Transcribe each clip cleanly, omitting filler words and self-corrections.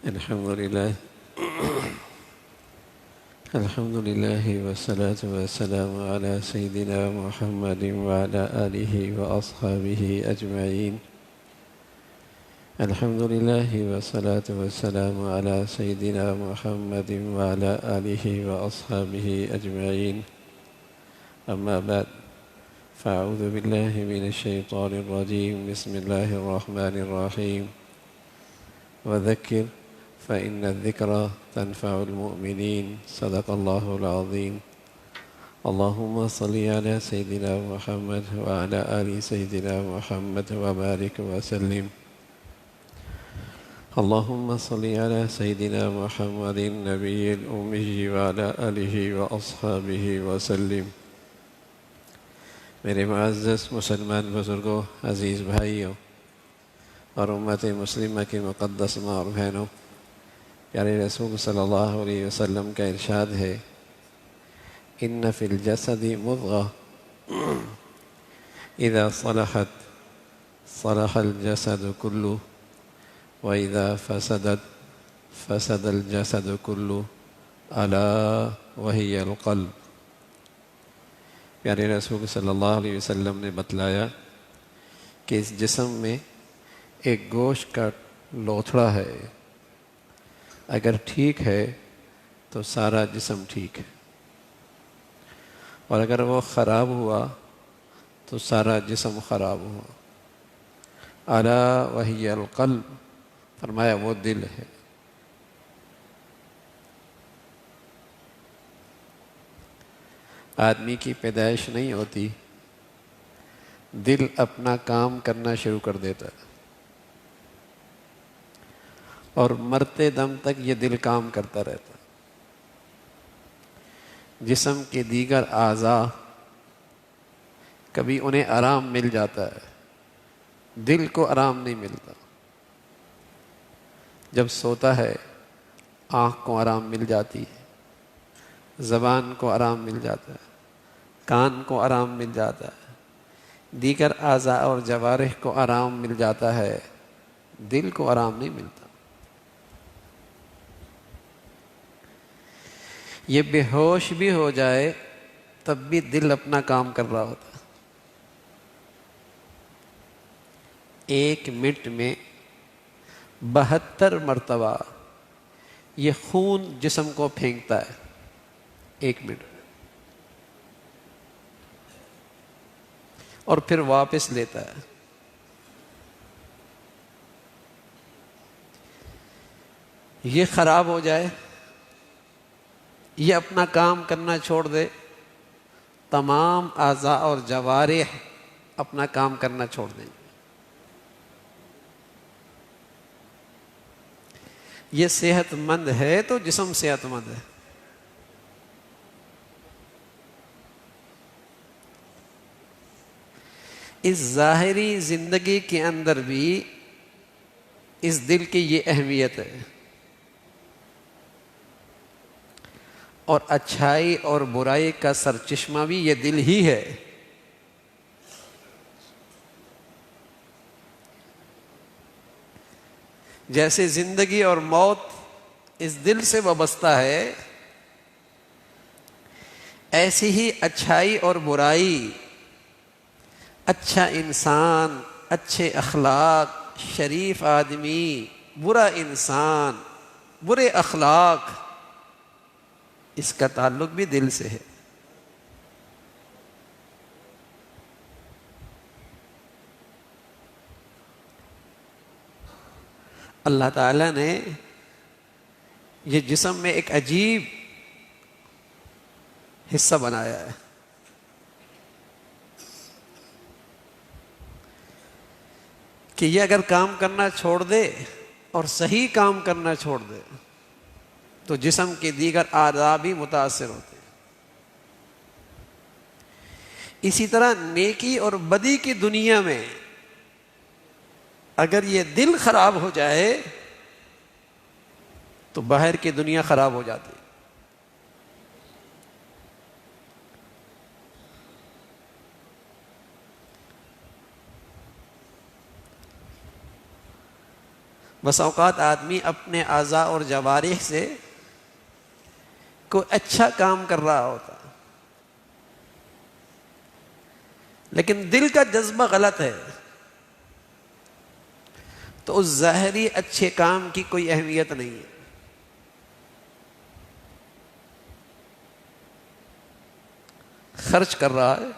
الحمد لله الحمد لله والصلاة والسلام على سيدنا محمد وعلى آله وأصحابه أجمعين. الحمد لله والصلاة والسلام على سيدنا محمد وعلى آله وأصحابه أجمعين. أما بعد، فأعوذ بالله من الشيطان الرجيم. بسم الله الرحمن الرحيم. وذكر فإن الذكرى تنفع المؤمنين. صدق الله العظيم. اللهم صل على سيدنا محمد وعلى آل سيدنا محمد وبارك وسلم. اللهم صل على سيدنا محمد النبي الأمي وعلى آله وأصحابه وسلم. میرے معزز مسلمان بزرگوں، عزیز بھائیوں اور امت مسلمہ کی مقدس ماں اور بہنوں، پیارے رسول صلی اللہ علیہ وسلم کا ارشاد ہے، ان فی الجسد مضغہ اذا صلحت صلح الجسد کلہ واذا فسدت فسد الجسد کلہ الا وہی القلب۔ پیارے رسول صلی اللہ علیہ وسلم نے بتلایا کہ اس جسم میں ایک گوشت کا لوتھڑا ہے، اگر ٹھیک ہے تو سارا جسم ٹھیک ہے، اور اگر وہ خراب ہوا تو سارا جسم خراب ہوا۔ الا وہی القلب، فرمایا وہ دل ہے۔ آدمی کی پیدائش نہیں ہوتی، دل اپنا کام کرنا شروع کر دیتا ہے، اور مرتے دم تک یہ دل کام کرتا رہتا ہے۔ جسم کے دیگر اعضاء کبھی انہیں آرام مل جاتا ہے، دل کو آرام نہیں ملتا۔ جب سوتا ہے آنکھ کو آرام مل جاتی ہے، زبان کو آرام مل جاتا ہے، کان کو آرام مل جاتا ہے، دیگر اعضاء اور جوارح کو آرام مل جاتا ہے، دل کو آرام نہیں ملتا۔ یہ بے ہوش بھی ہو جائے تب بھی دل اپنا کام کر رہا ہوتا ہے۔ 1 منٹ میں 72 مرتبہ یہ خون جسم کو پھینکتا ہے، 1 منٹ میں، اور پھر واپس لیتا ہے۔ یہ خراب ہو جائے، یہ اپنا کام کرنا چھوڑ دے، تمام اعضاء اور جوارح اپنا کام کرنا چھوڑ دیں۔ یہ صحت مند ہے تو جسم صحت مند ہے۔ اس ظاہری زندگی کے اندر بھی اس دل کی یہ اہمیت ہے، اور اچھائی اور برائی کا سرچشمہ بھی یہ دل ہی ہے۔ جیسے زندگی اور موت اس دل سے وابستہ ہے، ایسی ہی اچھائی اور برائی، اچھا انسان، اچھے اخلاق، شریف آدمی، برا انسان، برے اخلاق، اس کا تعلق بھی دل سے ہے۔ اللہ تعالیٰ نے یہ جسم میں ایک عجیب حصہ بنایا ہے۔ کہ یہ اگر کام کرنا چھوڑ دے اور صحیح کام کرنا چھوڑ دے تو جسم کے دیگر اعضاء بھی متاثر ہوتے ہیں۔ اسی طرح نیکی اور بدی کی دنیا میں اگر یہ دل خراب ہو جائے تو باہر کی دنیا خراب ہو جاتی ہے۔ بس اوقات آدمی اپنے اعضاء اور جوارح سے کوئی اچھا کام کر رہا ہوتا لیکن دل کا جذبہ غلط ہے، تو اس ظاہری اچھے کام کی کوئی اہمیت نہیں ہے۔ خرچ کر رہا ہے،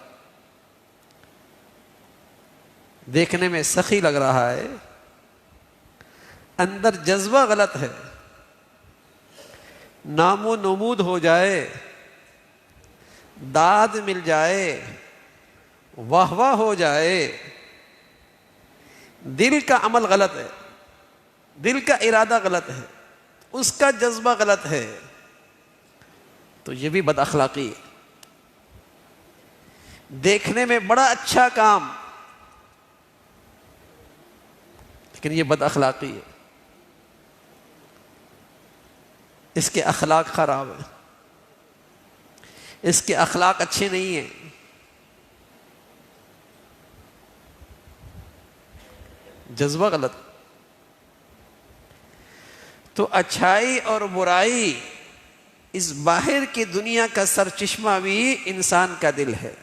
دیکھنے میں سخی لگ رہا ہے، اندر جذبہ غلط ہے، نام و نمود ہو جائے، داد مل جائے، واہ واہ ہو جائے، دل کا عمل غلط ہے، دل کا ارادہ غلط ہے، اس کا جذبہ غلط ہے، تو یہ بھی بد اخلاقی ہے۔ دیکھنے میں بڑا اچھا کام لیکن یہ بد اخلاقی ہے، اس کے اخلاق خراب ہیں، اس کے اخلاق اچھے نہیں ہیں۔ جذبہ غلط۔ تو اچھائی اور برائی اس باہر کی دنیا کا سرچشمہ بھی انسان کا دل ہے۔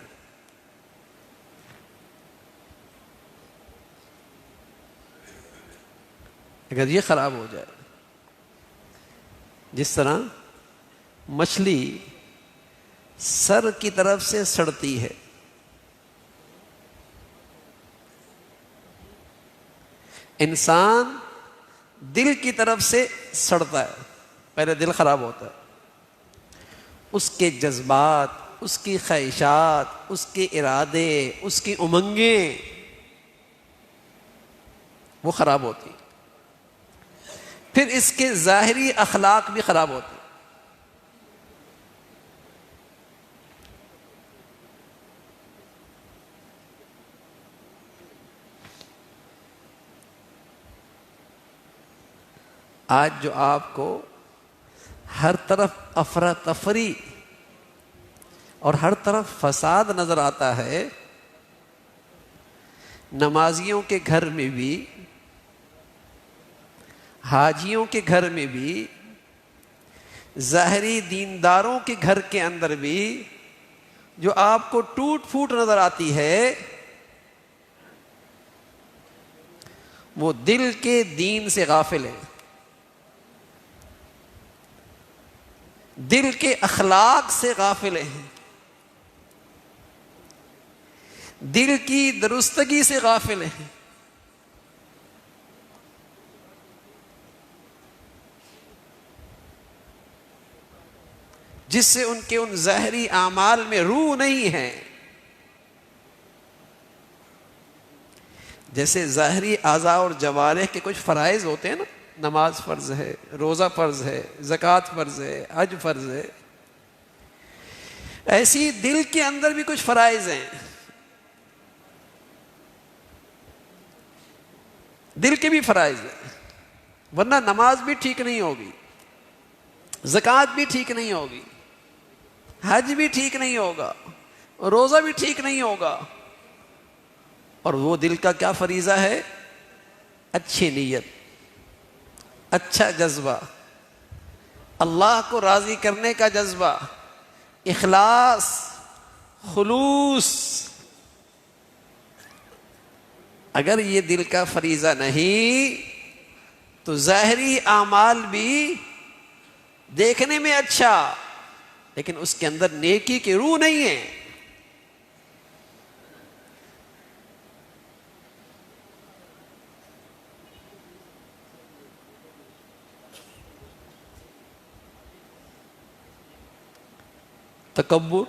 اگر یہ خراب ہو جائے، جس طرح مچھلی سر کی طرف سے سڑتی ہے، انسان دل کی طرف سے سڑتا ہے، پہلے دل خراب ہوتا ہے، اس کے جذبات، اس کی خواہشات، اس کے ارادے، اس کی امنگیں وہ خراب ہوتی، پھر اس کے ظاہری اخلاق بھی خراب ہوتے۔ آج جو آپ کو ہر طرف افراتفری اور ہر طرف فساد نظر آتا ہے، نمازیوں کے گھر میں بھی، حاجیوں کے گھر میں بھی، ظاہری دینداروں کے گھر کے اندر بھی جو آپ کو ٹوٹ پھوٹ نظر آتی ہے، وہ دل کے دین سے غافل ہے، دل کے اخلاق سے غافل ہیں، دل کی درستگی سے غافل ہیں۔ جس سے ان کے ان ظاہری اعمال میں روح نہیں ہے۔ جیسے ظاہری اعضاء اور جوارح کے کچھ فرائض ہوتے ہیں نا، نماز فرض ہے، روزہ فرض ہے، زکوٰۃ فرض ہے، حج فرض ہے، ایسی دل کے اندر بھی کچھ فرائض ہیں، دل کے بھی فرائض ہیں، ورنہ نماز بھی ٹھیک نہیں ہوگی، زکوٰۃ بھی ٹھیک نہیں ہوگی، حج بھی ٹھیک نہیں ہوگا، روزہ بھی ٹھیک نہیں ہوگا۔ اور وہ دل کا کیا فریضہ ہے؟ اچھی نیت، اچھا جذبہ، اللہ کو راضی کرنے کا جذبہ، اخلاص، خلوص۔ اگر یہ دل کا فریضہ نہیں تو ظاہری اعمال بھی دیکھنے میں اچھا لیکن اس کے اندر نیکی کی روح نہیں ہے۔ تکبر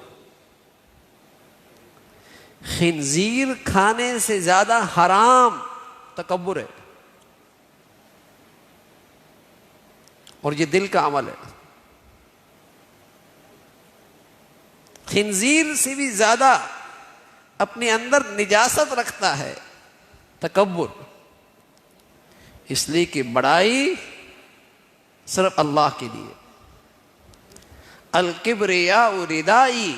خنزیر کھانے سے زیادہ حرام تکبر ہے، اور یہ دل کا عمل ہے۔ خنزیر سے بھی زیادہ اپنے اندر نجاست رکھتا ہے تکبر، اس لیے کہ بڑائی صرف اللہ کے لیے۔ الکبریاء ردائی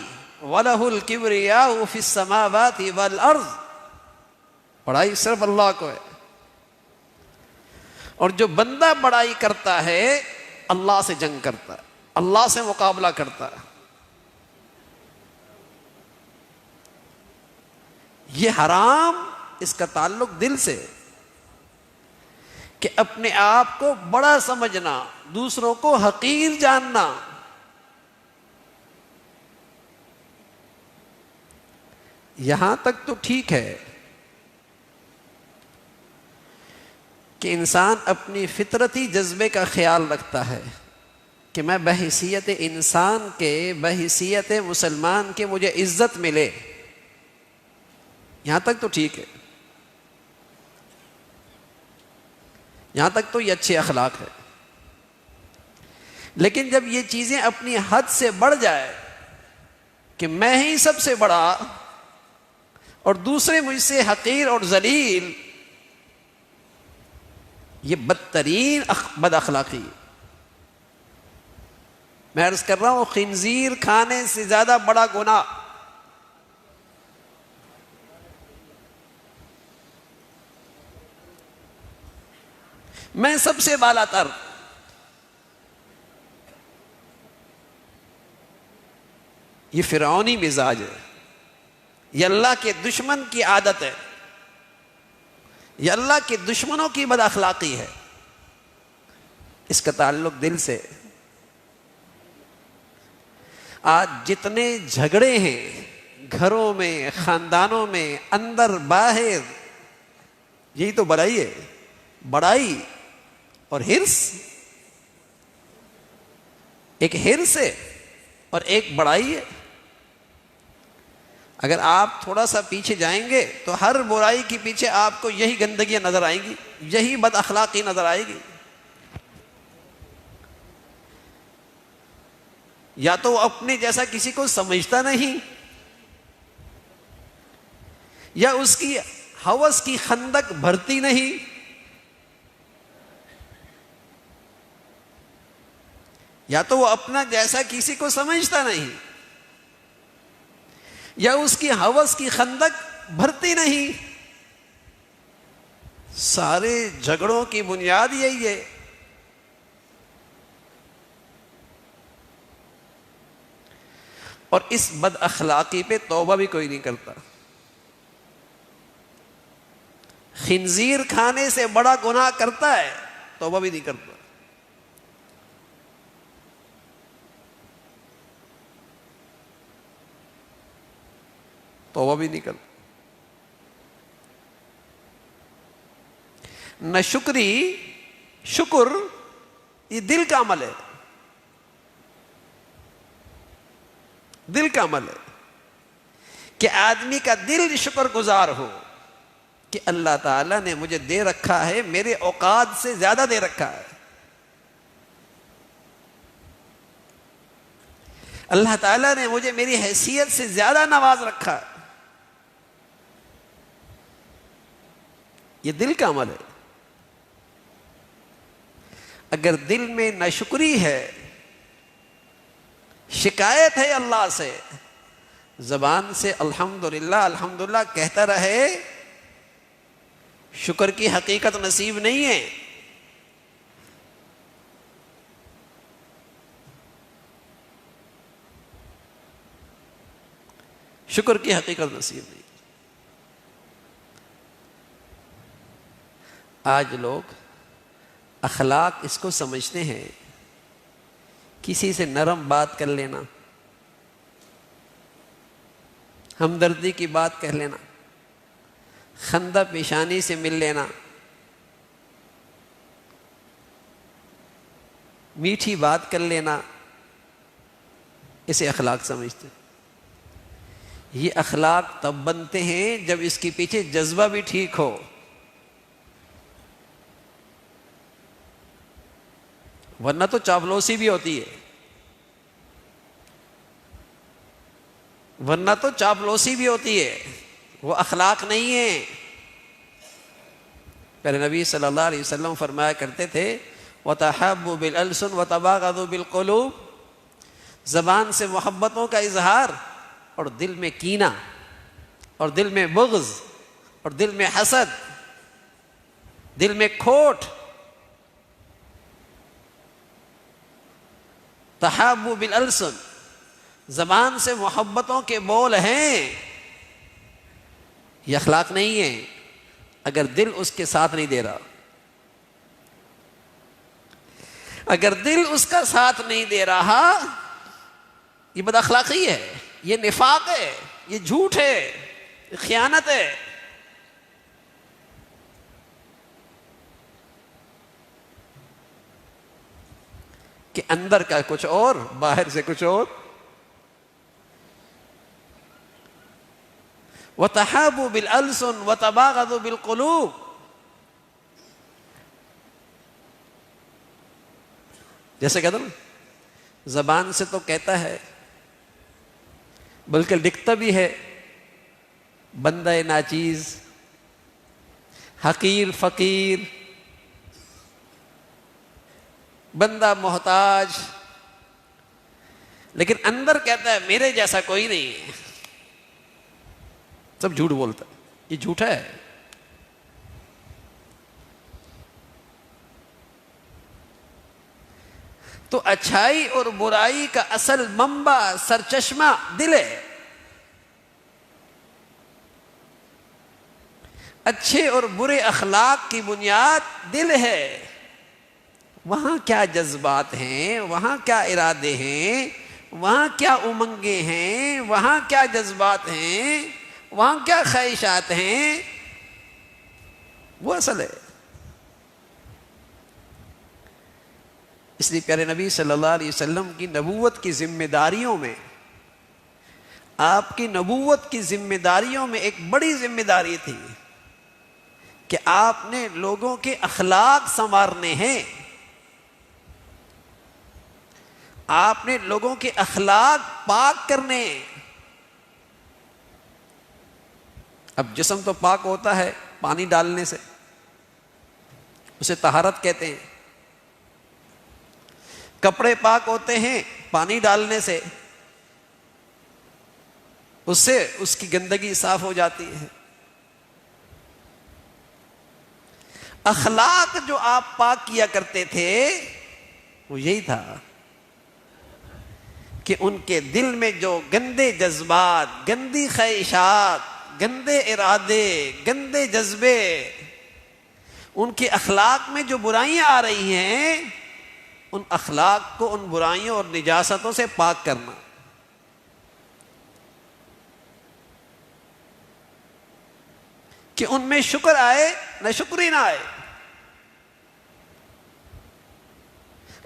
وَلَهُ الْكِبْرِيَاءُ فِي السَّمَاوَاتِ وَالْأَرْضِ، بڑائی صرف اللہ کو ہے، اور جو بندہ بڑائی کرتا ہے اللہ سے جنگ کرتا ہے، اللہ سے مقابلہ کرتا ہے. یہ حرام، اس کا تعلق دل سے، کہ اپنے آپ کو بڑا سمجھنا، دوسروں کو حقیر جاننا. یہاں تک تو ٹھیک ہے کہ انسان اپنی فطرتی جذبے کا خیال رکھتا ہے کہ میں بحیثیت انسان کے، بحیثیت مسلمان کے مجھے عزت ملے. یہاں تک تو ٹھیک ہے، یہاں تک تو یہ اچھے اخلاق ہے. لیکن جب یہ چیزیں اپنی حد سے بڑھ جائے کہ میں ہی سب سے بڑا اور دوسرے مجھ سے حقیر اور ذلیل، یہ بدترین بد اخلاقی ہے. میں عرض کر رہا ہوں خنزیر کھانے سے زیادہ بڑا گناہ میں سب سے بالا تر. یہ فرعونی مزاج ہے، یہ اللہ کے دشمن کی عادت ہے، یہ اللہ کے دشمنوں کی بد اخلاقی ہے. اس کا تعلق دل سے. آج جتنے جھگڑے ہیں گھروں میں، خاندانوں میں، اندر باہر، یہی تو بڑائی ہے. بڑائی اور ہرس، ایک ہرس ہے اور ایک بڑائی ہے. اگر آپ تھوڑا سا پیچھے جائیں گے تو ہر برائی کے پیچھے آپ کو یہی گندگیاں نظر آئیں گی، یہی بد اخلاقی نظر آئے گی. یا تو وہ اپنے جیسا کسی کو سمجھتا نہیں، یا اس کی ہوس کی خندق بھرتی نہیں، یا تو وہ اپنا جیسا کسی کو سمجھتا نہیں، یا اس کی ہوس کی خندق بھرتی نہیں. سارے جھگڑوں کی بنیاد یہی ہے. اور اس بد اخلاقی پہ توبہ بھی کوئی نہیں کرتا. خنزیر کھانے سے بڑا گناہ کرتا ہے، توبہ بھی نہیں کرتا. توبہ بھی نہیں کرتا. نہ شکر یہ دل کا عمل ہے، دل کا عمل ہے کہ آدمی کا دل شکر گزار ہو کہ اللہ تعالیٰ نے مجھے دے رکھا ہے، میرے اوقات سے زیادہ دے رکھا ہے. اللہ تعالیٰ نے مجھے میری حیثیت سے زیادہ نواز رکھا ہے. یہ دل کا عمل ہے. اگر دل میں ناشکری ہے، شکایت ہے اللہ سے، زبان سے الحمدللہ الحمدللہ کہتا رہے، شکر کی حقیقت نصیب نہیں ہے. شکر کی حقیقت نصیب نہیں. آج لوگ اخلاق اس کو سمجھتے ہیں کسی سے نرم بات کر لینا، ہمدردی کی بات کہہ لینا، خندہ پیشانی سے مل لینا، میٹھی بات کر لینا، اسے اخلاق سمجھتے ہیں. یہ اخلاق تب بنتے ہیں جب اس کے پیچھے جذبہ بھی ٹھیک ہو. ورنہ تو چاپلوسی بھی ہوتی ہے، ورنہ تو چاپلوسی بھی ہوتی ہے، وہ اخلاق نہیں ہے. پیارے نبی صلی اللہ علیہ وسلم فرمایا کرتے تھے وَتَحَابُّوا بِالْأَلْسُنِ وَتَبَاغَضُوا بِالْقُلُوبِ، زبان سے محبتوں کا اظہار اور دل میں کینہ اور دل میں بغض اور دل میں حسد، دل میں کھوٹ، تحابوا بالالسن، زبان سے محبتوں کے بول ہیں، یہ اخلاق نہیں ہے اگر دل اس کے ساتھ نہیں دے رہا. اگر دل اس کا ساتھ نہیں دے رہا یہ بد اخلاقی ہے، یہ نفاق ہے، یہ جھوٹ ہے، یہ خیانت ہے. کہ اندر کا کچھ اور، باہر سے کچھ اور. وَتَحَابُوا بِالْأَلْسُنِ وَتَبَاغَضُوا بِالْقُلُوبِ. جیسے کہتا نا زبان سے تو کہتا ہے بلکہ لکھتا بھی ہے، بندہ ناچیز، حقیر فقیر، بندہ محتاج، لیکن اندر کہتا ہے میرے جیسا کوئی نہیں ہے. سب جھوٹ بولتا ہے، یہ جھوٹا ہے. تو اچھائی اور برائی کا اصل منبع، سرچشمہ دل ہے. اچھے اور برے اخلاق کی بنیاد دل ہے. وہاں کیا جذبات ہیں، وہاں کیا ارادے ہیں، وہاں کیا امنگیں ہیں، وہاں کیا جذبات ہیں، وہاں کیا خواہشات ہیں، وہ اصل ہے. اس لیے پیارے نبی صلی اللہ علیہ وسلم کی نبوت کی ذمہ داریوں میں، آپ کی نبوت کی ذمہ داریوں میں ایک بڑی ذمہ داری تھی کہ آپ نے لوگوں کے اخلاق سنوارنے ہیں. آپ نے لوگوں کے اخلاق پاک کرنے. اب جسم تو پاک ہوتا ہے پانی ڈالنے سے، اسے طہارت کہتے ہیں. کپڑے پاک ہوتے ہیں پانی ڈالنے سے، اس سے اس کی گندگی صاف ہو جاتی ہے. اخلاق جو آپ پاک کیا کرتے تھے وہ یہی تھا کہ ان کے دل میں جو گندے جذبات، گندی خواہشات، گندے ارادے، گندے جذبے، ان کے اخلاق میں جو برائیاں آ رہی ہیں، ان اخلاق کو ان برائیوں اور نجاستوں سے پاک کرنا. کہ ان میں شکر آئے نہ شکری نہ آئے،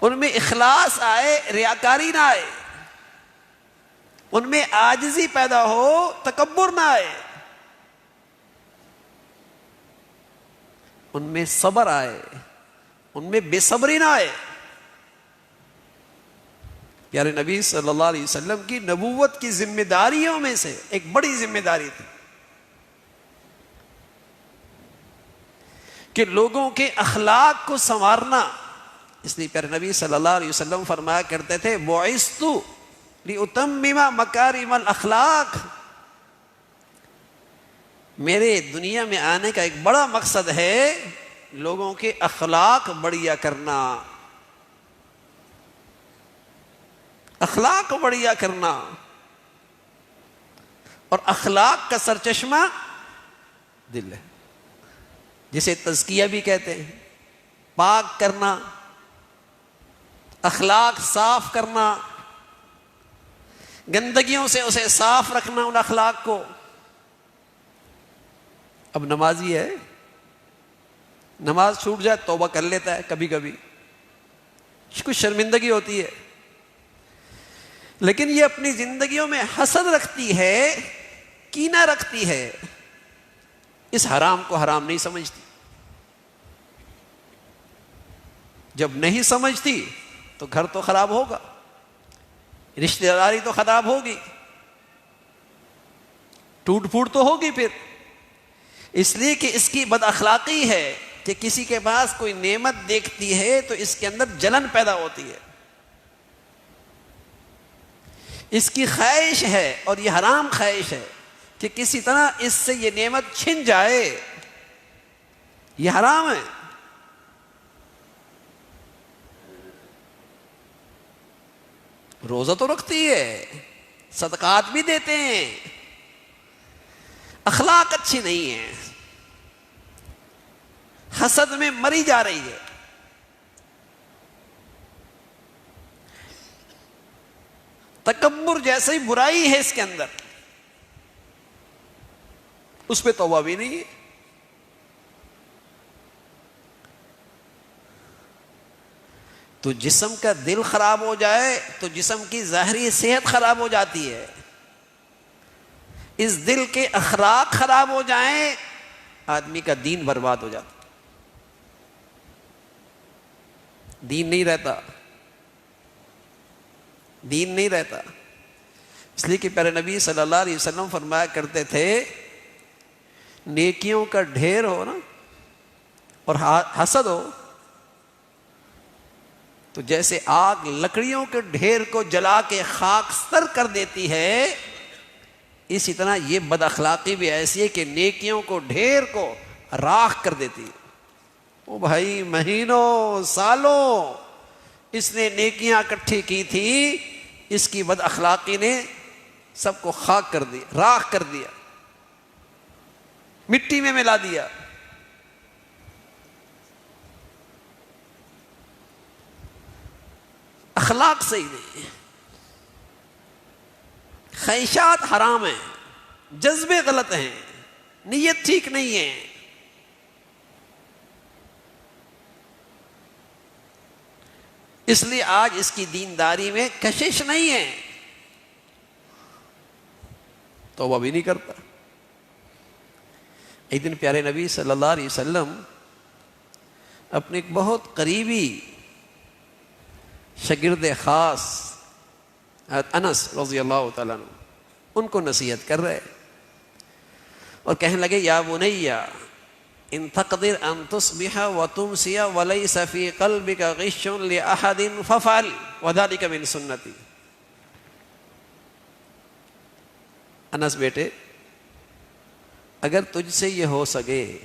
ان میں اخلاص آئے ریاکاری نہ آئے، ان میں عاجزی پیدا ہو تکبر نہ آئے، ان میں صبر آئے، ان میں بے صبری نہ آئے. پیارے نبی صلی اللہ علیہ وسلم کی نبوت کی ذمہ داریوں میں سے ایک بڑی ذمہ داری تھی کہ لوگوں کے اخلاق کو سنوارنا. اس لیے پیارے نبی صلی اللہ علیہ وسلم فرمایا کرتے تھے بعثت لأتمم مکارم الاخلاق. میرے دنیا میں آنے کا ایک بڑا مقصد ہے لوگوں کے اخلاق بڑھیا کرنا، اخلاق بڑھیا کرنا. اور اخلاق کا سرچشمہ دل ہے، جسے تزکیہ بھی کہتے ہیں. پاک کرنا، اخلاق صاف کرنا، گندگیوں سے اسے صاف رکھنا ان اخلاق کو. اب نمازی ہے، نماز چھوٹ جائے توبہ کر لیتا ہے، کبھی کبھی کچھ شرمندگی ہوتی ہے، لیکن یہ اپنی زندگیوں میں حسد رکھتی ہے، کینہ رکھتی ہے، اس حرام کو حرام نہیں سمجھتی. جب نہیں سمجھتی تو گھر تو خراب ہوگا، رشتہ داری تو خراب ہوگی، ٹوٹ پھوٹ تو ہوگی پھر. اس لیے کہ اس کی بد اخلاقی ہے کہ کسی کے پاس کوئی نعمت دیکھتی ہے تو اس کے اندر جلن پیدا ہوتی ہے. اس کی خواہش ہے، اور یہ حرام خواہش ہے، کہ کسی طرح اس سے یہ نعمت چھن جائے. یہ حرام ہے. روزہ تو رکھتی ہے، صدقات بھی دیتے ہیں، اخلاق اچھی نہیں ہے، حسد میں مری جا رہی ہے۔ تکبر جیسی برائی ہے اس کے اندر، اس پہ توبہ بھی نہیں ہے۔ تو جسم کا دل خراب ہو جائے تو جسم کی ظاہری صحت خراب ہو جاتی ہے، اس دل کے اخلاق خراب ہو جائیں آدمی کا دین برباد ہو جاتا، دین نہیں رہتا، دین نہیں رہتا۔ اس لیے کہ پیارے نبی صلی اللہ علیہ وسلم فرمایا کرتے تھے نیکیوں کا ڈھیر ہو نا اور حسد ہو تو جیسے آگ لکڑیوں کے ڈھیر کو جلا کے خاکستر کر دیتی ہے، اسی طرح یہ بد اخلاقی بھی ایسی ہے کہ نیکیوں کو ڈھیر کو راکھ کر دیتی ہے۔ او بھائی مہینوں سالوں اس نے نیکیاں اکٹھی کی تھی، اس کی بد اخلاقی نے سب کو خاک کر دیا، راکھ کر دیا، مٹی میں ملا دیا۔ اخلاق صحیح نہیں، خواہشات حرام ہیں، جذبے غلط ہیں، نیت ٹھیک نہیں ہے۔ اس لیے آج اس کی دینداری میں کشش نہیں ہے، توبہ بھی نہیں کرتا۔ ایک دن پیارے نبی صلی اللہ علیہ وسلم اپنے ایک بہت قریبی شاگرد خاص انس رضی اللہ تعالیٰ عنہ ان کو نصیحت کر رہے اور کہنے لگے یا بنی ان تقدر ان تصبح وتمسی وليس في قلبك غش لاحد ففعل وذلك من سنتي۔ انس بیٹے اگر تجھ سے یہ ہو سکے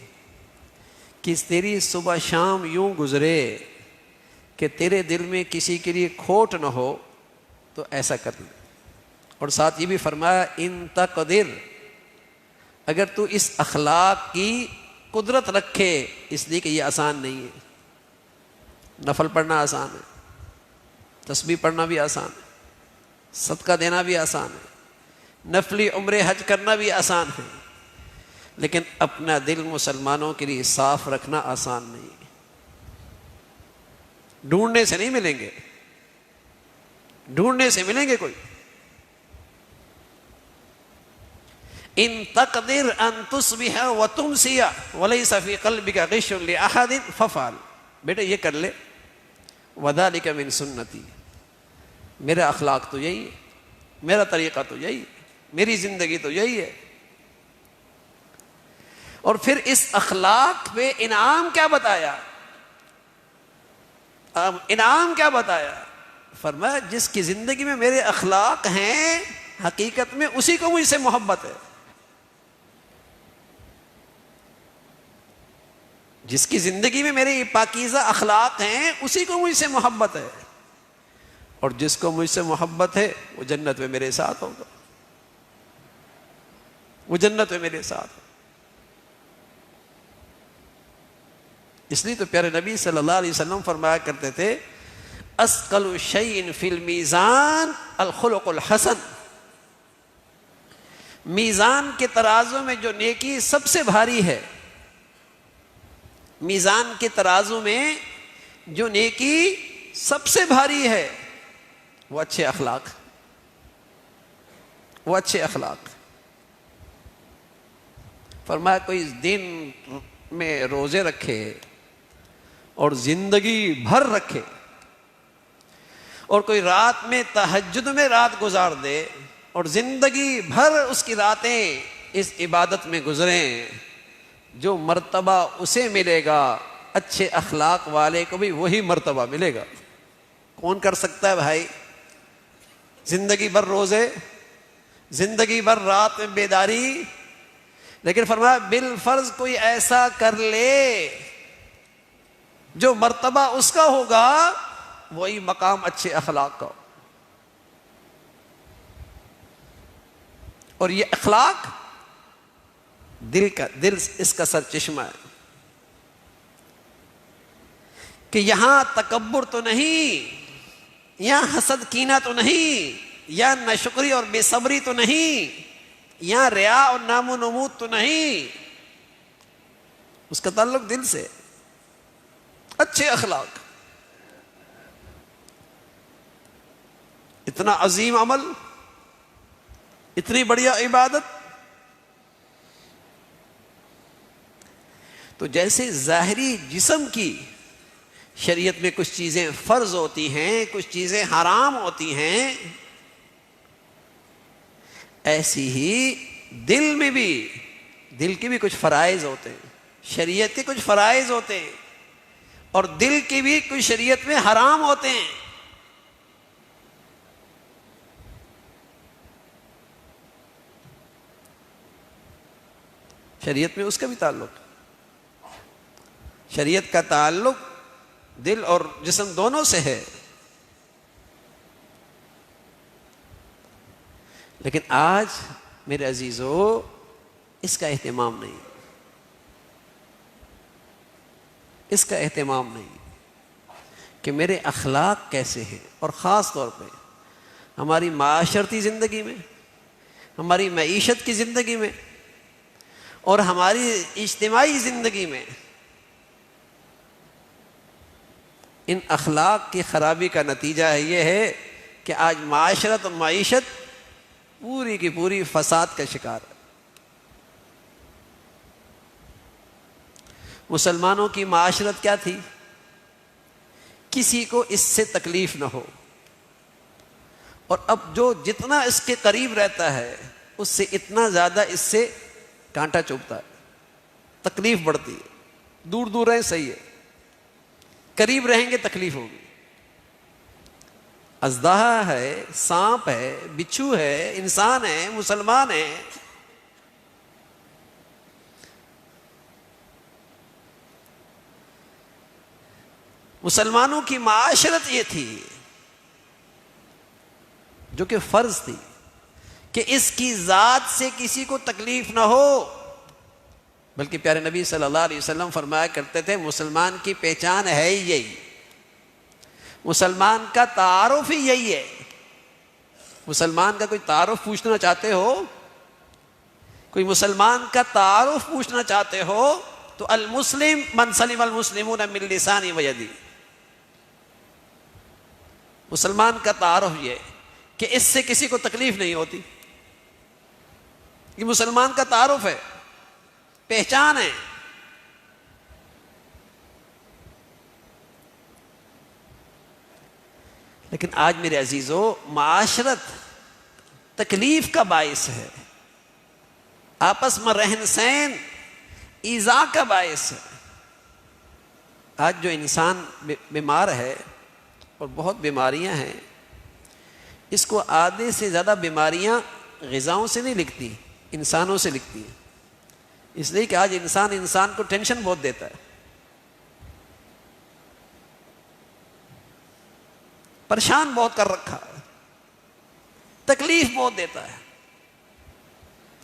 کہ تیری صبح شام یوں گزرے کہ تیرے دل میں کسی کے لیے کھوٹ نہ ہو تو ایسا کر لے۔ اور ساتھ یہ بھی فرمایا ان تقدر، اگر تو اس اخلاق کی قدرت رکھے، اس لیے کہ یہ آسان نہیں ہے، نفل پڑھنا آسان ہے، تسبیح پڑھنا بھی آسان ہے، صدقہ دینا بھی آسان ہے، نفلی عمرے حج کرنا بھی آسان ہے، لیکن اپنا دل مسلمانوں کے لیے صاف رکھنا آسان نہیں ہے۔ ڈھونڈنے سے نہیں ملیں گے، ڈھونڈنے سے ملیں گے کوئی۔ ان تقدر ان تصبح وتمسی وليس في قلبك غش لاحد ففعل، بیٹا یہ کر لے، وذلك من سنتی، میرا اخلاق تو یہی ہے، میرا طریقہ تو یہی ہے، میری زندگی تو یہی ہے۔ اور پھر اس اخلاق پہ انعام کیا بتایا؟ انعام کیا بتایا؟ فرمایا جس کی زندگی میں میرے اخلاق ہیں حقیقت میں اسی کو مجھ سے محبت ہے، جس کی زندگی میں میرے پاکیزہ اخلاق ہیں اسی کو مجھ سے محبت ہے، اور جس کو مجھ سے محبت ہے وہ جنت میں میرے ساتھ ہوگا، وہ جنت میں میرے ساتھ ہوگا۔ اس لیے تو پیارے نبی صلی اللہ علیہ وسلم فرمایا کرتے تھے اثقل شیء فی المیزان الخلق الحسن، میزان کے ترازو میں جو نیکی سب سے بھاری ہے، میزان کے ترازو میں جو نیکی سب سے بھاری ہے وہ اچھے اخلاق، وہ اچھے اخلاق۔ فرمایا کوئی دن میں روزے رکھے اور زندگی بھر رکھے، اور کوئی رات میں تہجد میں رات گزار دے اور زندگی بھر اس کی راتیں اس عبادت میں گزریں، جو مرتبہ اسے ملے گا اچھے اخلاق والے کو بھی وہی مرتبہ ملے گا۔ کون کر سکتا ہے بھائی؟ زندگی بھر روزے، زندگی بھر رات میں بیداری، لیکن فرمایا بالفرض کوئی ایسا کر لے جو مرتبہ اس کا ہوگا وہی مقام اچھے اخلاق کا ہو۔ اور یہ اخلاق دل اس کا سر چشمہ ہے کہ یہاں تکبر تو نہیں، یہاں حسد کینہ تو نہیں، یہاں ناشکری اور بے صبری تو نہیں، یہاں ریا اور نام و نمود تو نہیں، اس کا تعلق دل سے. اچھے اخلاق، اتنا عظیم عمل، اتنی بڑھیا عبادت. تو جیسے ظاہری جسم کی شریعت میں کچھ چیزیں فرض ہوتی ہیں، کچھ چیزیں حرام ہوتی ہیں، ایسی ہی دل میں بھی، دل کے بھی کچھ فرائض ہوتے ہیں، شریعت کے کچھ فرائض ہوتے ہیں، اور دل کے بھی کچھ شریعت میں حرام ہوتے ہیں. شریعت میں اس کا بھی تعلق، شریعت کا تعلق دل اور جسم دونوں سے ہے. لیکن آج میرے عزیزو اس کا اہتمام نہیں، اس کا اہتمام نہیں کہ میرے اخلاق کیسے ہیں. اور خاص طور پہ ہماری معاشرتی زندگی میں، ہماری معیشت کی زندگی میں، اور ہماری اجتماعی زندگی میں ان اخلاق کی خرابی کا نتیجہ یہ ہے کہ آج معاشرت اور معیشت پوری کی پوری فساد کا شکار ہے. مسلمانوں کی معاشرت کیا تھی؟ کسی کو اس سے تکلیف نہ ہو، اور اب جو جتنا اس کے قریب رہتا ہے اس سے اتنا زیادہ اس سے کانٹا چبھتا ہے، تکلیف بڑھتی ہے. دور دور رہیں صحیح ہے، قریب رہیں گے تکلیف ہوگی. اژدہا ہے، سانپ ہے، بچھو ہے، انسان ہے، مسلمان ہے. مسلمانوں کی معاشرت یہ تھی جو کہ فرض تھی کہ اس کی ذات سے کسی کو تکلیف نہ ہو. بلکہ پیارے نبی صلی اللہ علیہ وسلم فرمایا کرتے تھے مسلمان کی پہچان ہے ہی یہی، مسلمان کا تعارف ہی یہی ہے. مسلمان کا کوئی تعارف پوچھنا چاہتے ہو، کوئی مسلمان کا تعارف پوچھنا چاہتے ہو تو المسلم من سلم المسلمون من لسانه ویده. مسلمان کا تعارف یہ کہ اس سے کسی کو تکلیف نہیں ہوتی. یہ مسلمان کا تعارف ہے، پہچان ہے. لیکن آج میرے عزیزو معاشرت تکلیف کا باعث ہے، آپس میں رہن سہن ایذا کا باعث ہے. آج جو انسان بیمار ہے، اور بہت بیماریاں ہیں، اس کو آدھے سے زیادہ بیماریاں غذاؤں سے نہیں لکھتی، انسانوں سے لکھتی ہیں. اس لیے کہ آج انسان کو ٹینشن بہت دیتا ہے، پریشان بہت کر رکھا ہے، تکلیف بہت دیتا ہے،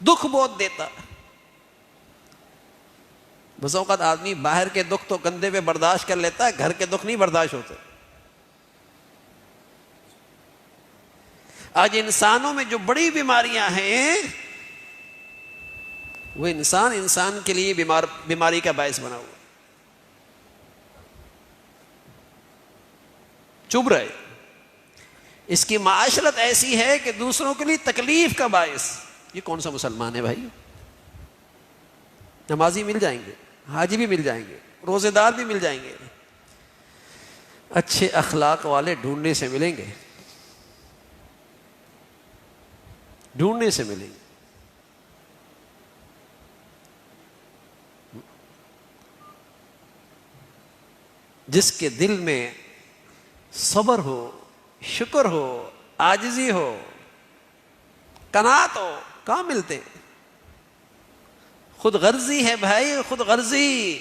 دکھ بہت دیتا ہے. بس اوقات آدمی باہر کے دکھ تو کندھے پہ برداشت کر لیتا ہے، گھر کے دکھ نہیں برداشت ہوتے. آج انسانوں میں جو بڑی بیماریاں ہیں وہ انسان کے لیے بیماری کا باعث بنا ہوا، چبھ رہے. اس کی معاشرت ایسی ہے کہ دوسروں کے لیے تکلیف کا باعث. یہ کون سا مسلمان ہے بھائی؟ نمازی مل جائیں گے، حاجی بھی مل جائیں گے، روزے دار بھی مل جائیں گے، اچھے اخلاق والے ڈھونڈنے سے ملیں گے، ڈھونڈنے سے ملیں گے. جس کے دل میں صبر ہو، شکر ہو، عاجزی ہو، قناعت ہو، کہاں ملتے ہیں؟ خود غرضی ہے بھائی، خود غرضی.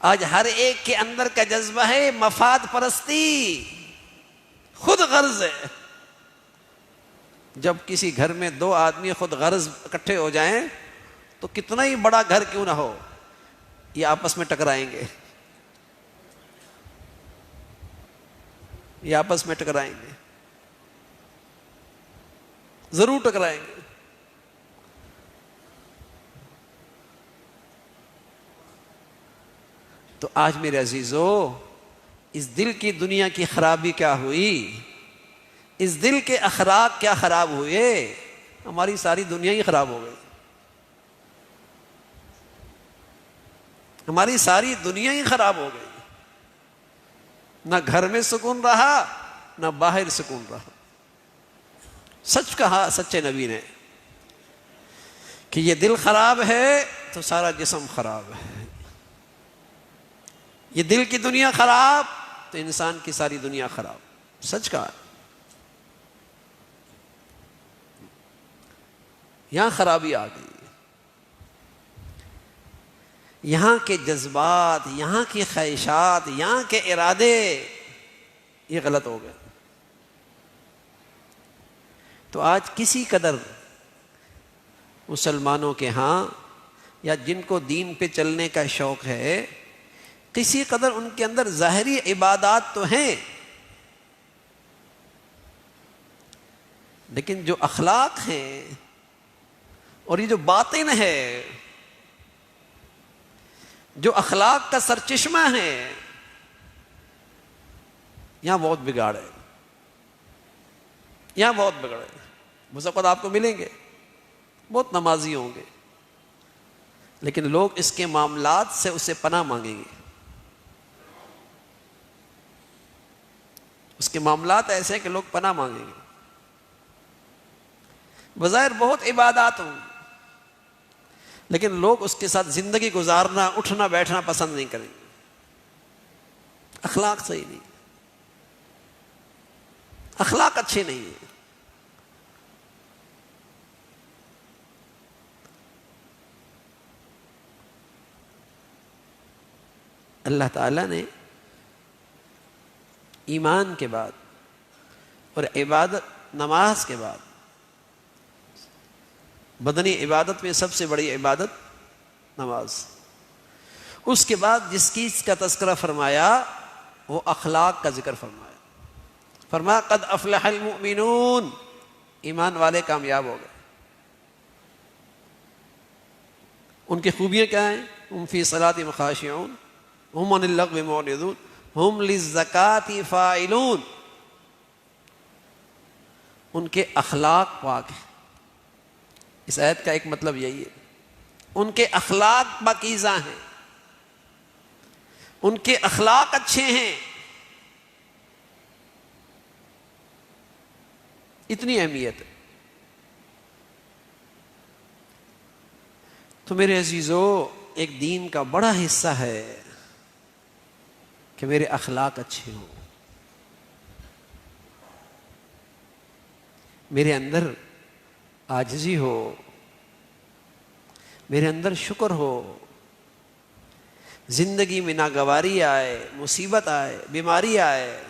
آج ہر ایک کے اندر کا جذبہ ہے مفاد پرستی، خود غرض ہے. جب کسی گھر میں 2 آدمی خود غرض اکٹھے ہو جائیں تو کتنا ہی بڑا گھر کیوں نہ ہو، یہ آپس میں ٹکرائیں گے، یہ آپس میں ٹکرائیں گے، ضرور ٹکرائیں گے۔ تو آج میرے عزیزو، اس دل کی دنیا کی خرابی کیا ہوئی، اس دل کے اخلاق کیا خراب ہوئے، ہماری ساری دنیا ہی خراب ہو گئی، ہماری ساری دنیا ہی خراب ہو گئی، نہ گھر میں سکون رہا نہ باہر سکون رہا۔ سچ کہا سچے نبی نے کہ یہ دل خراب ہے تو سارا جسم خراب ہے، یہ دل کی دنیا خراب تو انسان کی ساری دنیا خراب۔ سچ کہا، یہاں خرابی آ گئی، یہاں کے جذبات، یہاں کی خواہشات، یہاں کے ارادے یہ غلط ہو گئے۔ تو آج کسی قدر مسلمانوں کے ہاں یا جن کو دین پہ چلنے کا شوق ہے، کسی قدر ان کے اندر ظاہری عبادات تو ہیں، لیکن جو اخلاق ہیں اور یہ جو باطن ہے، جو اخلاق کا سرچشمہ ہے، یہاں بہت بگاڑ ہے، یہاں بہت بگڑ ہے۔ مسقط آپ کو ملیں گے، بہت نمازی ہوں گے، لیکن لوگ اس کے معاملات سے اسے پناہ مانگیں گے، اس کے معاملات ایسے ہیں کہ لوگ پناہ مانگیں گے۔ بظاہر بہت عبادات ہوں، لیکن لوگ اس کے ساتھ زندگی گزارنا، اٹھنا بیٹھنا پسند نہیں کریں گے، اخلاق صحیح نہیں، اخلاق اچھے نہیں ہیں۔ اللہ تعالیٰ نے ایمان کے بعد اور عبادت، نماز کے بعد، بدنی عبادت میں سب سے بڑی عبادت نماز، اس کے بعد جس چیز کا تذکرہ فرمایا وہ اخلاق کا ذکر فرمایا۔ فرمایا قد افلح المؤمنون، ایمان والے کامیاب ہو گئے۔ ان کی خوبیاں کیا ہیں؟ ہم فی صلاتہم خاشعون، ہم عن اللغو معرضون، ہم للزکاۃ فاعلون، ان کے اخلاق پاک ہیں۔ اس آیت کا ایک مطلب یہی ہے، ان کے اخلاق پاکیزہ ہیں، ان کے اخلاق اچھے ہیں، اتنی اہمیت ہے۔ تو میرے عزیزو، ایک دین کا بڑا حصہ ہے کہ میرے اخلاق اچھے ہوں، میرے اندر عاجزی ہو، میرے اندر شکر ہو، زندگی میں ناگواری آئے، مصیبت آئے، بیماری آئے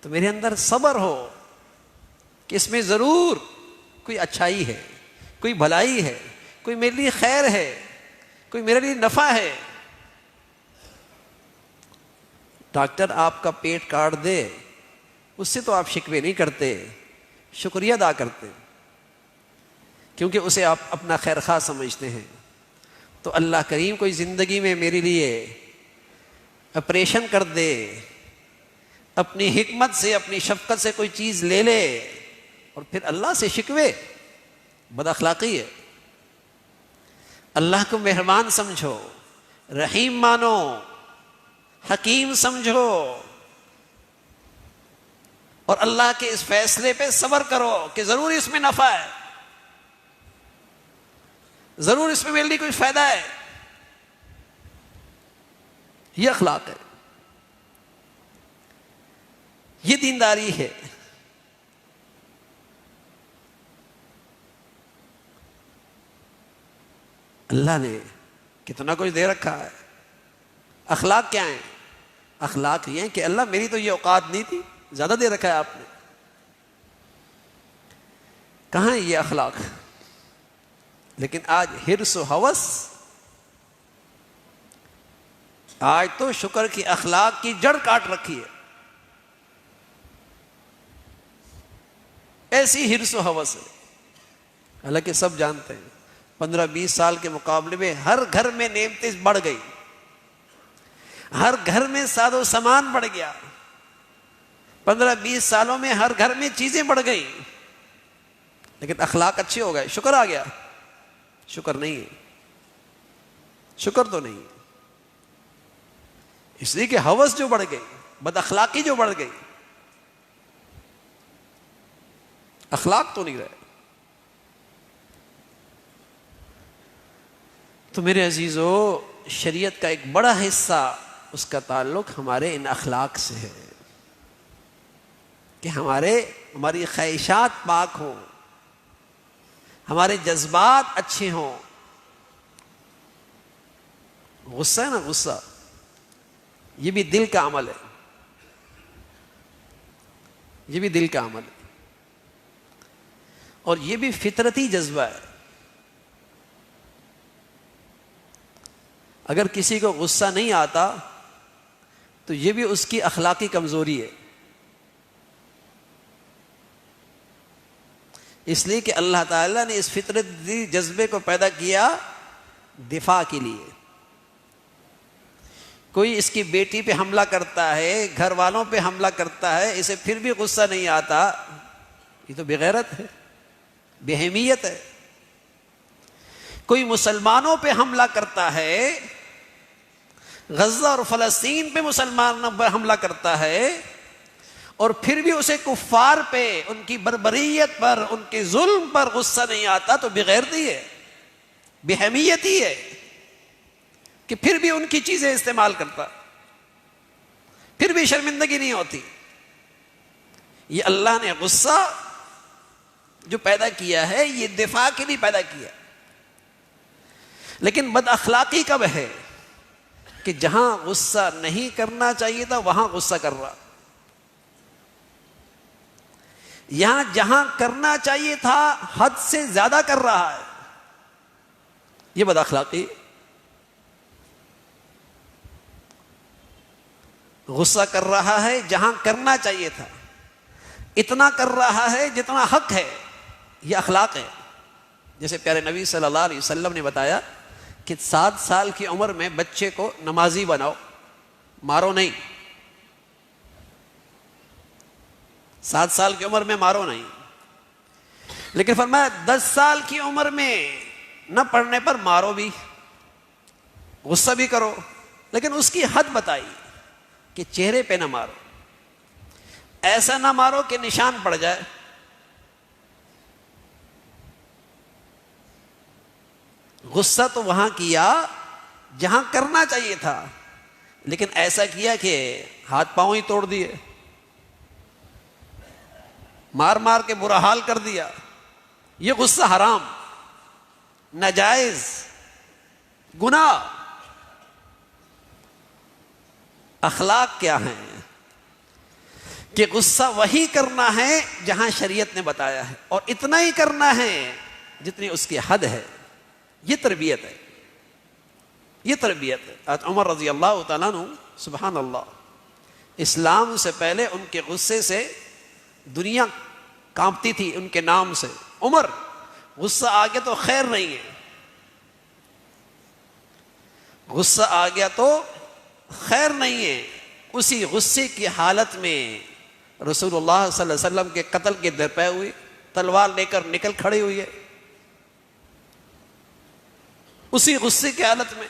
تو میرے اندر صبر ہو کہ اس میں ضرور کوئی اچھائی ہے، کوئی بھلائی ہے، کوئی میرے لیے خیر ہے، کوئی میرے لیے نفع ہے۔ ڈاکٹر آپ کا پیٹ کاٹ دے، اس سے تو آپ شکوے نہیں کرتے، شکریہ ادا کرتے، کیونکہ اسے آپ اپنا خیر خواہ سمجھتے ہیں۔ تو اللہ کریم کوئی زندگی میں میرے لیے آپریشن کر دے، اپنی حکمت سے، اپنی شفقت سے کوئی چیز لے لے اور پھر اللہ سے شکوے، بد اخلاقی ہے۔ اللہ کو مہربان سمجھو، رحیم مانو، حکیم سمجھو، اور اللہ کے اس فیصلے پہ صبر کرو کہ ضرور اس میں نفع ہے، ضرور اس میں میرے لیے کوئی فائدہ ہے۔ یہ اخلاق ہے، یہ دینداری ہے۔ اللہ نے کتنا کچھ دے رکھا ہے۔ اخلاق کیا ہیں؟ اخلاق یہ ہیں کہ اللہ میری تو یہ اوقات نہیں تھی، زیادہ دے رکھا ہے آپ نے۔ کہاں ہے یہ اخلاق؟ لیکن آج حرص و ہوس، آج تو شکر کی اخلاق کی جڑ کاٹ رکھی ہے. ایسی حرص و ہوس ہے. حالانکہ سب جانتے ہیں 15-20 سال کے مقابلے میں ہر گھر میں نعمتیں بڑھ گئی، ہر گھر میں ساز و سامان بڑھ گیا. 15-20 سالوں میں ہر گھر میں چیزیں بڑھ گئی، لیکن اخلاق اچھے ہو گئے. شکر آ گیا؟ شکر نہیں ہے، شکر تو نہیں ہے. اس لیے کہ ہوس جو بڑھ گئی، بد اخلاقی جو بڑھ گئی، اخلاق تو نہیں رہے. تو میرے عزیزو، شریعت کا ایک بڑا حصہ اس کا تعلق ہمارے ان اخلاق سے ہے کہ ہماری خواہشات پاک ہوں، ہمارے جذبات اچھے ہوں. غصہ ہے نا، غصہ یہ بھی دل کا عمل ہے، یہ بھی دل کا عمل ہے، اور یہ بھی فطرتی جذبہ ہے. اگر کسی کو غصہ نہیں آتا تو یہ بھی اس کی اخلاقی کمزوری ہے. اس لیے کہ اللہ تعالیٰ نے اس فطرتی جذبے کو پیدا کیا دفاع کے لیے. کوئی اس کی بیٹی پہ حملہ کرتا ہے، گھر والوں پہ حملہ کرتا ہے، اسے پھر بھی غصہ نہیں آتا، یہ تو بغیرت ہے، بے اہمیت ہے. کوئی مسلمانوں پہ حملہ کرتا ہے، غزہ اور فلسطین پہ مسلمانوں پر حملہ کرتا ہے، اور پھر بھی اسے کفار پہ، ان کی بربریت پر، ان کے ظلم پر غصہ نہیں آتا، تو بغیرتی ہے، بے اہمیتی ہے کہ پھر بھی ان کی چیزیں استعمال کرتا، پھر بھی شرمندگی نہیں ہوتی. یہ اللہ نے غصہ جو پیدا کیا ہے یہ دفاع کے لیے پیدا کیا. لیکن بد اخلاقی کب ہے؟ کہ جہاں غصہ نہیں کرنا چاہیے تھا وہاں غصہ کر رہا، یہاں جہاں کرنا چاہیے تھا حد سے زیادہ کر رہا ہے. یہ بد اخلاقی. غصہ کر رہا ہے جہاں کرنا چاہیے تھا، اتنا کر رہا ہے جتنا حق ہے، یہ اخلاق ہے. جیسے پیارے نبی صلی اللہ علیہ وسلم نے بتایا کہ 7 سال کی عمر میں بچے کو نمازی بناؤ، مارو نہیں. 7 سال کی عمر میں مارو نہیں. لیکن فرمایا 10 سال کی عمر میں نہ پڑھنے پر مارو بھی، غصہ بھی کرو، لیکن اس کی حد بتائی کہ چہرے پہ نہ مارو، ایسا نہ مارو کہ نشان پڑ جائے. غصہ تو وہاں کیا جہاں کرنا چاہیے تھا، لیکن ایسا کیا کہ ہاتھ پاؤں ہی توڑ دیے، مار مار کے برا حال کر دیا. یہ غصہ حرام، ناجائز، گناہ. اخلاق کیا ہیں؟ کہ غصہ وہی کرنا ہے جہاں شریعت نے بتایا ہے، اور اتنا ہی کرنا ہے جتنی اس کی حد ہے. یہ تربیت ہے، یہ تربیت ہے. حضرت عمر رضی اللہ تعالیٰ عنہ، سبحان اللہ، اسلام سے پہلے ان کے غصے سے دنیا کانپتی تھی، ان کے نام سے. عمر، غصہ آ گیا تو خیر نہیں ہے، غصہ آ گیا تو خیر نہیں ہے. اسی غصے کی حالت میں رسول اللہ صلی اللہ علیہ وسلم کے قتل کے درپے ہوئے، تلوار لے کر نکل کھڑی ہوئی ہے. اسی غصے کی حالت میں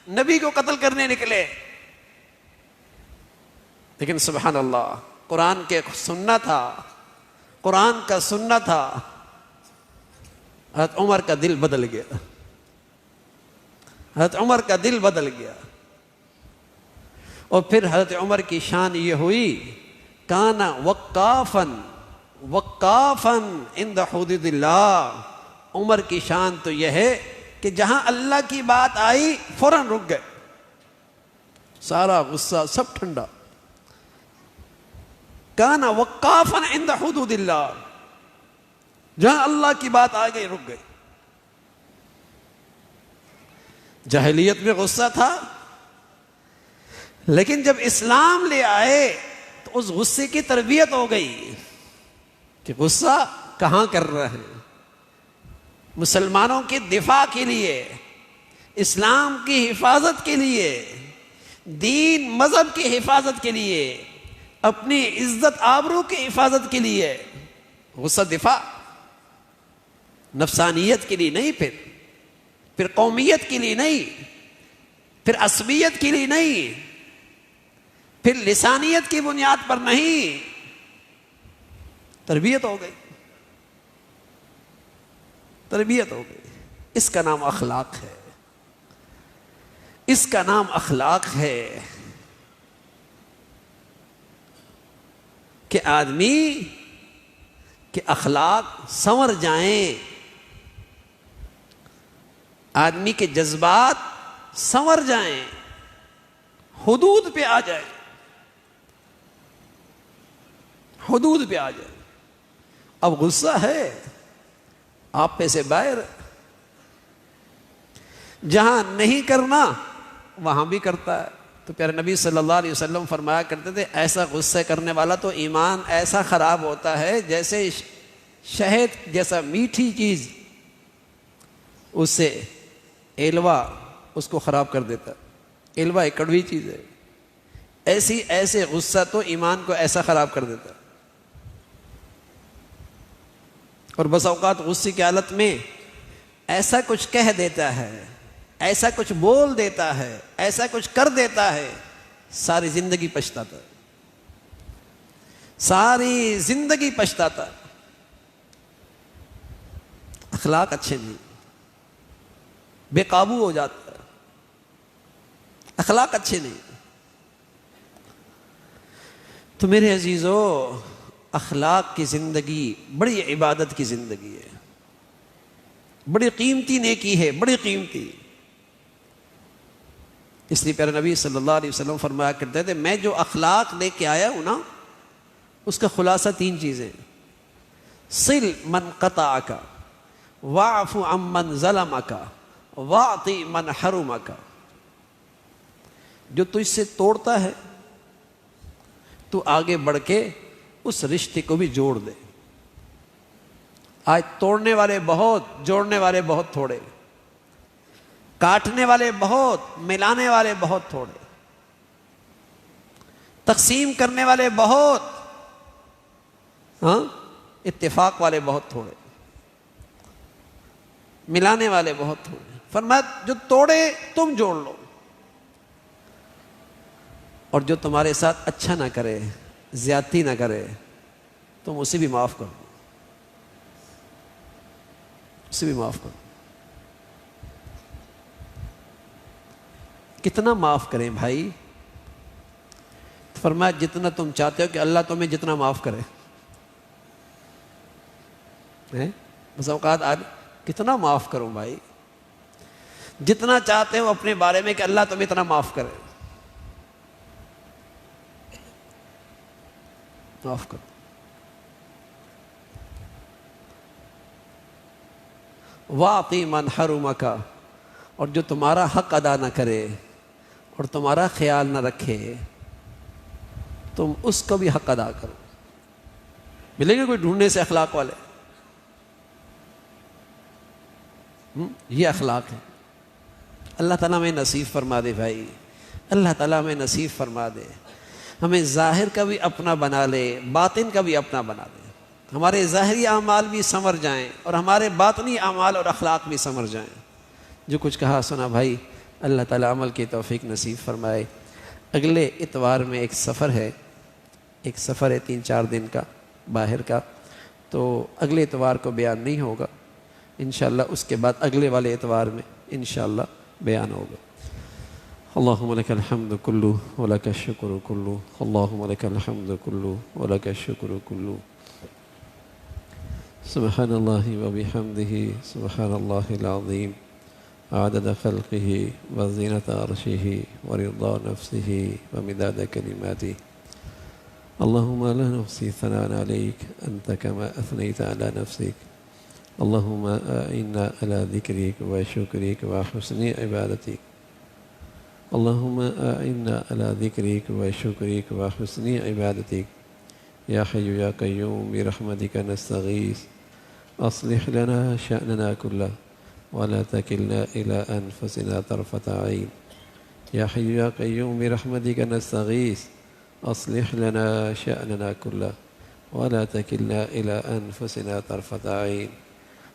نبی کو قتل کرنے نکلے. لیکن سبحان اللہ، قرآن کے سننا تھا، قرآن کا سننا تھا. حضرت عمر کا دل بدل گیا، حضرت عمر کا دل بدل گیا. اور پھر حضرت عمر کی شان یہ ہوئی، کانا وقافن وقافن عند حدود اللہ. عمر کی شان تو یہ ہے کہ جہاں اللہ کی بات آئی فوراً رک گئے، سارا غصہ سب ٹھنڈا. کانا وقافا عند حدود اللہ. جہاں اللہ کی بات آ گئی رک گئی. جاہلیت میں غصہ تھا، لیکن جب اسلام لے آئے تو اس غصے کی تربیت ہو گئی کہ غصہ کہاں کر رہا ہے. مسلمانوں کی دفاع کے لیے، اسلام کی حفاظت کے لیے، دین مذہب کی حفاظت کے لیے، اپنی عزت آبرو کی حفاظت کے لیے غصہ دفاع، نفسانیت کے لیے نہیں، پھر قومیت کے لیے نہیں، پھر عصبیت کے لیے نہیں، پھر لسانیت کی بنیاد پر نہیں. تربیت ہو گئی، تربیت ہو گئی. اس کا نام اخلاق ہے، اس کا نام اخلاق ہے کہ آدمی کے اخلاق سنور جائیں، آدمی کے جذبات سنور جائیں، حدود پہ آ جائیں، حدود پہ آ جائیں. اب غصہ ہے آپ پہ سے باہر، جہاں نہیں کرنا وہاں بھی کرتا ہے. تو پیارے نبی صلی اللہ علیہ وسلم فرمایا کرتے تھے ایسا غصہ کرنے والا تو ایمان ایسا خراب ہوتا ہے جیسے شہد جیسا میٹھی چیز اس سے ایلوا اس کو خراب کر دیتا. ایلوا ایک کڑوی چیز ہے، ایسے غصہ تو ایمان کو ایسا خراب کر دیتا. اور بس اوقات غصے کی حالت میں ایسا کچھ کہہ دیتا ہے، ایسا کچھ بول دیتا ہے، ایسا کچھ کر دیتا ہے، ساری زندگی پچھتاتا ہے، ساری زندگی پچھتاتا. اخلاق اچھے نہیں، بے قابو ہو جاتا ہے، اخلاق اچھے نہیں. تو میرے عزیزو، اخلاق کی زندگی بڑی عبادت کی زندگی ہے، بڑی قیمتی نیکی ہے، بڑی قیمتی. اس لیے پیارے نبی صلی اللہ علیہ وسلم فرمایا کرتے تھے میں جو اخلاق لے کے آیا ہوں نا اس کا خلاصہ 3 چیزیں: صل من قطعک، واعف عمن ظلمک، واعطِ من حرمک. جو تجھ سے توڑتا ہے تو آگے بڑھ کے اس رشتے کو بھی جوڑ دے. آج توڑنے والے بہت، جوڑنے والے بہت تھوڑے، کاٹنے والے بہت، ملانے والے بہت تھوڑے، تقسیم کرنے والے بہت، ہاں اتفاق والے بہت تھوڑے، ملانے والے بہت تھوڑے. فرمایا جو توڑے تم جوڑ لو، اور جو تمہارے ساتھ اچھا نہ کرے، زیادتی نہ کرے، تم اسے بھی معاف کر دو، اسے بھی معاف کر دو. کتنا معاف کریں بھائی؟ فرمایا جتنا تم چاہتے ہو کہ اللہ تمہیں جتنا معاف کرے. بس اوقات آج کتنا معاف کروں بھائی؟ جتنا چاہتے ہو اپنے بارے میں کہ اللہ تمہیں اتنا معاف کرے، معاف کرو. واعطِ من حرمک، اور جو تمہارا حق ادا نہ کرے اور تمہارا خیال نہ رکھے تم اس کو بھی حق ادا کرو. ملیں گے کوئی ڈھونڈنے سے اخلاق والے؟ یہ اخلاق ہے. اللہ تعالیٰ میں نصیب فرما دے بھائی، اللہ تعالیٰ میں نصیب فرما دے. ہمیں ظاہر کا بھی اپنا بنا لے، باطن کا بھی اپنا بنا دے. ہمارے ظاہری اعمال بھی سنور جائیں اور ہمارے باطنی اعمال اور اخلاق بھی سنور جائیں. جو کچھ کہا سنا بھائی، اللہ تعالیٰ عمل کی توفیق نصیب فرمائے. اگلے اتوار میں ایک سفر ہے 3-4 دن کا باہر کا، تو اگلے اتوار کو بیان نہیں ہوگا انشاءاللہ. اس کے بعد اگلے والے اتوار میں انشاءاللہ بیان ہوگا. اللہم لک الحمد کلو ولک الشکر کلو، اللہم لک الحمد کلو ولک الشکر کلو. سبحان اللہ وبحمدہ، سبحان اللہ العظیم، عدد خلقہ وزینۃ عرشہ ورضا نفسہ ومداد کلماتہ. اللہم لا نحصی ثناء علیک انت کما اثنیت علی نفسک اللهم أعنا على ذكرك وشكرك وحسن عبادتك. اللهم أعنا على ذكرك وشكرك وحسن عبادتك. يا حي يا قيوم برحمتك نستغيث أصلح لنا شأننا كله ولا تكلنا إلى أنفسنا طرفة عين. يا حي يا قيوم برحمتك نستغيث أصلح لنا شأننا كله ولا تكلنا إلى أنفسنا طرفة عين.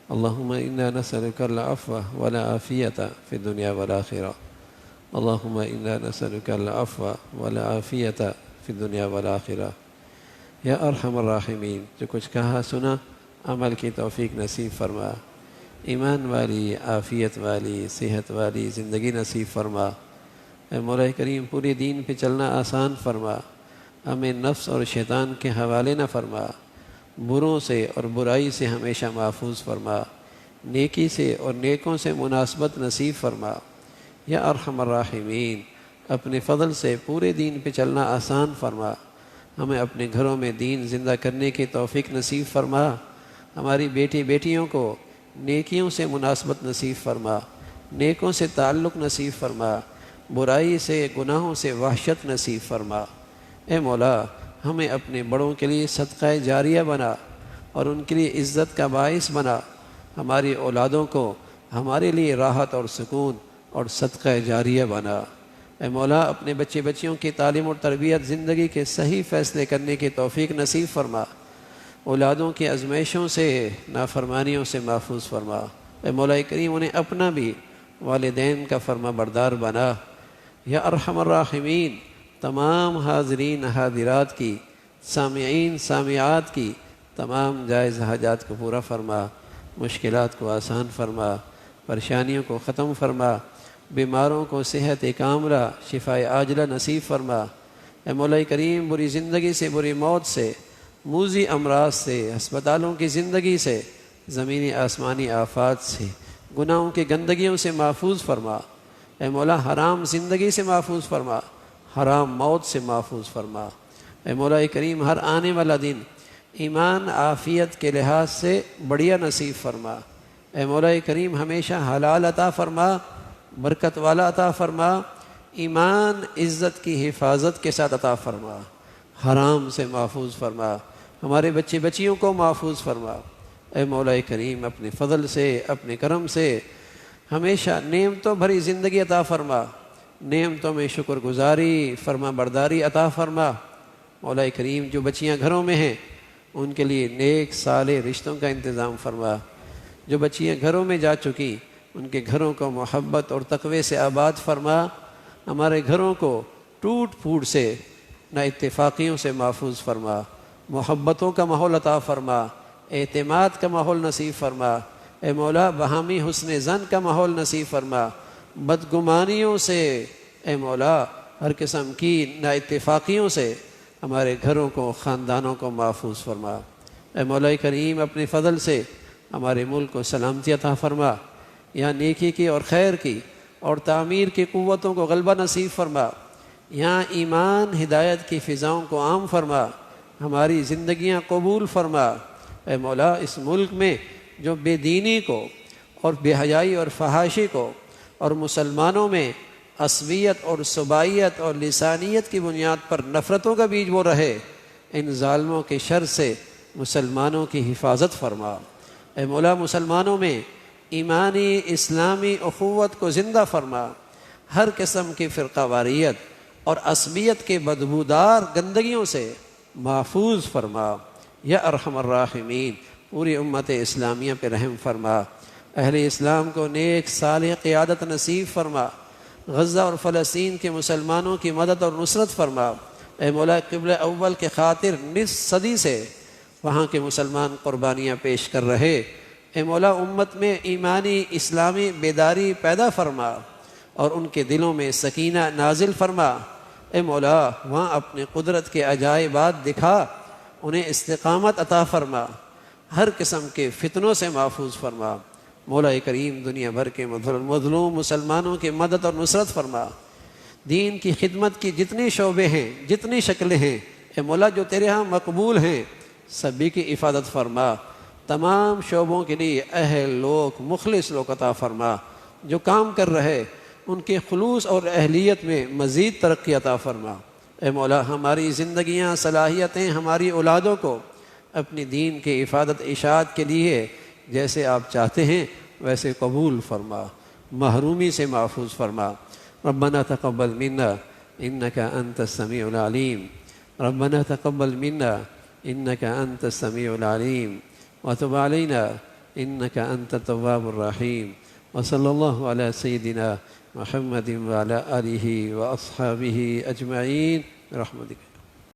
اللهم إنا نسألك العفو والعافية في الدنيا والآخرة. اللهم إنا نسألك العفو والعافية في الدنيا والآخرة. یا ارحم الراحمین، جو کچھ کہا سنا عمل کی توفیق نصیب فرما، ایمان والی، عافیت والی، صحت والی زندگی نصیب فرما۔ اے مولا کریم، پورے دین پہ چلنا آسان فرما، ہمیں نفس اور شیطان کے حوالے نہ فرما، بروں سے اور برائی سے ہمیشہ محفوظ فرما، نیکی سے اور نیکوں سے مناسبت نصیب فرما۔ یا ارحم الراحمین، اپنے فضل سے پورے دین پہ چلنا آسان فرما، ہمیں اپنے گھروں میں دین زندہ کرنے کی توفیق نصیب فرما، ہماری بیٹی بیٹیوں کو نیکیوں سے مناسبت نصیب فرما، نیکوں سے تعلق نصیب فرما، برائی سے گناہوں سے وحشت نصیب فرما۔ اے مولا، ہمیں اپنے بڑوں کے لیے صدقہ جاریہ بنا اور ان کے لیے عزت کا باعث بنا، ہماری اولادوں کو ہمارے لیے راحت اور سکون اور صدقہ جاریہ بنا۔ اے مولا، اپنے بچے بچیوں کی تعلیم اور تربیت، زندگی کے صحیح فیصلے کرنے کی توفیق نصیب فرما، اولادوں کی آزمائشوں سے، نافرمانیوں سے محفوظ فرما۔ اے مولا کریم، انہیں اپنا بھی والدین کا فرما بردار بنا۔ یا ارحم الراحمین، تمام حاضرین حاضرات کی، سامعین سامعات کی تمام جائز حاجات کو پورا فرما، مشکلات کو آسان فرما، پریشانیوں کو ختم فرما، بیماروں کو صحت کاملہ، شفاء عاجلہ نصیب فرما۔ اے مولا کریم، بری زندگی سے، بری موت سے، موذی امراض سے، ہسپتالوں کی زندگی سے، زمینی آسمانی آفات سے، گناہوں کی گندگیوں سے محفوظ فرما۔ اے مولا، حرام زندگی سے محفوظ فرما، حرام موت سے محفوظ فرما۔ اے مولا کریم، ہر آنے والا دن ایمان عافیت کے لحاظ سے بڑھیا نصیب فرما۔ اے مولا کریم، ہمیشہ حلال عطا فرما، برکت والا عطا فرما، ایمان عزت کی حفاظت کے ساتھ عطا فرما، حرام سے محفوظ فرما، ہمارے بچے بچیوں کو محفوظ فرما۔ اے مولا کریم، اپنے فضل سے، اپنے کرم سے ہمیشہ نعمتوں بھری زندگی عطا فرما، نعمتوں میں شکر گزاری، فرما برداری عطا فرما۔ مولا کریم، جو بچیاں گھروں میں ہیں ان کے لیے نیک صالح رشتوں کا انتظام فرما، جو بچیاں گھروں میں جا چکی ان کے گھروں کو محبت اور تقوی سے آباد فرما، ہمارے گھروں کو ٹوٹ پھوٹ سے، نہ اتفاقیوں سے محفوظ فرما، محبتوں کا ماحول عطا فرما، اعتماد کا ماحول نصیب فرما۔ اے مولا، باہمی حسن ظن کا ماحول نصیب فرما، بدگمانیوں سے، اے مولا ہر قسم کی نہ اتفاقیوں سے ہمارے گھروں کو، خاندانوں کو محفوظ فرما۔ اے مولا کریم، اپنے فضل سے ہمارے ملک کو سلامتی عطا فرما، یہاں نیکی کی اور خیر کی اور تعمیر کی قوتوں کو غلبہ نصیب فرما، یہاں ایمان ہدایت کی فضاؤں کو عام فرما، ہماری زندگیاں قبول فرما۔ اے مولا، اس ملک میں جو بے دینی کو اور بے حیائی اور فحاشی کو اور مسلمانوں میں عصبیت اور صوبائیت اور لسانیت کی بنیاد پر نفرتوں کا بیج بو رہے، ان ظالموں کے شر سے مسلمانوں کی حفاظت فرما۔ اے مولا، مسلمانوں میں ایمانی اسلامی اخوت کو زندہ فرما، ہر قسم کی فرقہ واریت اور عصبیت کے بدبودار گندگیوں سے محفوظ فرما۔ یا ارحم الراحمین، پوری امت اسلامیہ پہ رحم فرما، اہل اسلام کو نیک صالح قیادت نصیب فرما، غزہ اور فلسطین کے مسلمانوں کی مدد اور نصرت فرما۔ اے مولا، قبلہ اول کے خاطر نصف صدی سے وہاں کے مسلمان قربانیاں پیش کر رہے، اے مولا امت میں ایمانی اسلامی بیداری پیدا فرما اور ان کے دلوں میں سکینہ نازل فرما۔ اے مولا، وہاں اپنے قدرت کے عجائبات دکھا، انہیں استقامت عطا فرما، ہر قسم کے فتنوں سے محفوظ فرما۔ مولا کریم، دنیا بھر کے مظلوم مسلمانوں کی مدد اور نصرت فرما، دین کی خدمت کی جتنی شعبے ہیں، جتنی شکلیں ہیں، اے مولا جو تیرے ہاں مقبول ہیں، سبھی کی افادت فرما، تمام شعبوں کے لیے اہل لوگ، مخلص لوگ عطا فرما، جو کام کر رہے ان کے خلوص اور اہلیت میں مزید ترقی عطا فرما۔ اے مولا، ہماری زندگیاں، صلاحیتیں، ہماری اولادوں کو اپنی دین کے افادت اشاعت کے لیے جیسے آپ چاہتے ہیں ویسے قبول فرما، محرومی سے محفوظ فرما۔ ربنا تقبل منا انك انت السميع العليم، ربنا تقبل منا انك انت السميع العليم وتب علينا انك انت التواب الرحيم، وصلى الله على سيدنا محمد وعلى آله وأصحابه أجمعين برحمتك۔